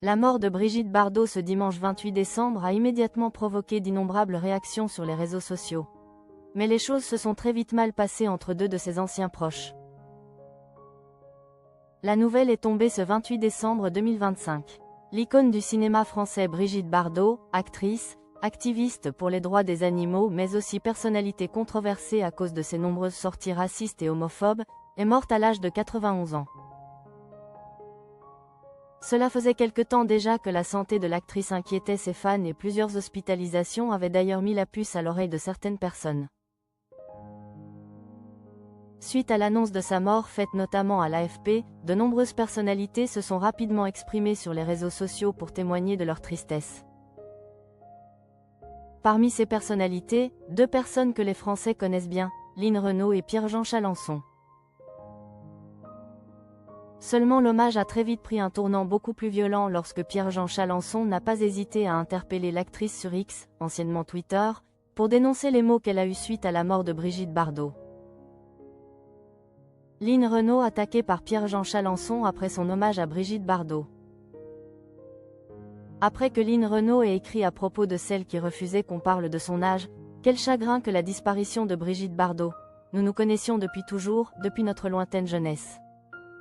La mort de Brigitte Bardot ce dimanche 28 décembre a immédiatement provoqué d'innombrables réactions sur les réseaux sociaux. Mais les choses se sont très vite mal passées entre deux de ses anciens proches. La nouvelle est tombée ce 28 décembre 2025. L'icône du cinéma français Brigitte Bardot, actrice, activiste pour les droits des animaux mais aussi personnalité controversée à cause de ses nombreuses sorties racistes et homophobes, est morte à l'âge de 91 ans. Cela faisait quelque temps déjà que la santé de l'actrice inquiétait ses fans et plusieurs hospitalisations avaient d'ailleurs mis la puce à l'oreille de certaines personnes. Suite à l'annonce de sa mort faite notamment à l'AFP, de nombreuses personnalités se sont rapidement exprimées sur les réseaux sociaux pour témoigner de leur tristesse. Parmi ces personnalités, deux personnes que les Français connaissent bien, Line Renaud et Pierre-Jean Chalençon. Seulement l'hommage a très vite pris un tournant beaucoup plus violent lorsque Pierre-Jean Chalençon n'a pas hésité à interpeller l'actrice sur X, anciennement Twitter, pour dénoncer les maux qu'elle a eus suite à la mort de Brigitte Bardot. Line Renaud attaquée par Pierre-Jean Chalençon après son hommage à Brigitte Bardot. Après que Line Renaud ait écrit à propos de celle qui refusait qu'on parle de son âge, quel chagrin que la disparition de Brigitte Bardot. Nous nous connaissions depuis toujours, depuis notre lointaine jeunesse.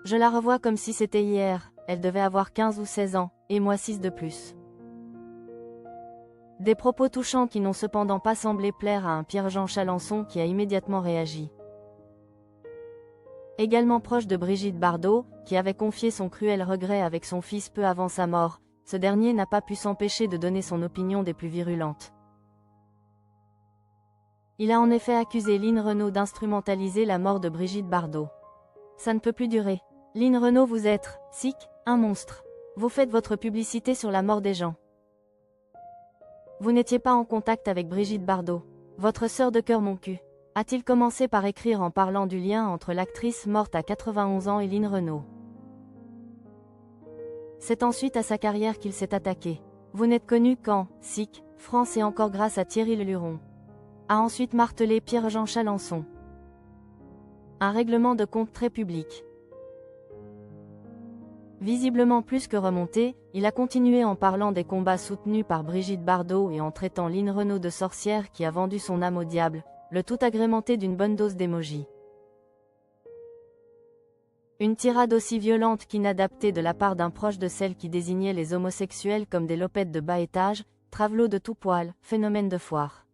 Je la revois comme si c'était hier, elle devait avoir 15 ou 16 ans, et moi 6 de plus. Des propos touchants qui n'ont cependant pas semblé plaire à un Pierre-Jean Chalençon qui a immédiatement réagi. Également proche de Brigitte Bardot, qui avait confié son cruel regret avec son fils peu avant sa mort, ce dernier n'a pas pu s'empêcher de donner son opinion des plus virulentes. Il a en effet accusé Line Renaud d'instrumentaliser la mort de Brigitte Bardot. Ça ne peut plus durer. Line Renaud, vous êtes, sick, un monstre. Vous faites votre publicité sur la mort des gens. Vous n'étiez pas en contact avec Brigitte Bardot. Votre sœur de cœur mon cul. A-t-il commencé par écrire en parlant du lien entre l'actrice morte à 91 ans et Line Renaud. C'est ensuite à sa carrière qu'il s'est attaqué. Vous n'êtes connu qu'en sick, France et encore grâce à Thierry Leluron. A ensuite martelé Pierre-Jean Chalençon. Un règlement de compte très public. Visiblement plus que remonté, il a continué en parlant des combats soutenus par Brigitte Bardot et en traitant Line Renaud de sorcière qui a vendu son âme au diable, le tout agrémenté d'une bonne dose d'émojis. Une tirade aussi violente qu'inadaptée de la part d'un proche de celle qui désignait les homosexuels comme des lopettes de bas étage, travelots de tout poil, phénomène de foire.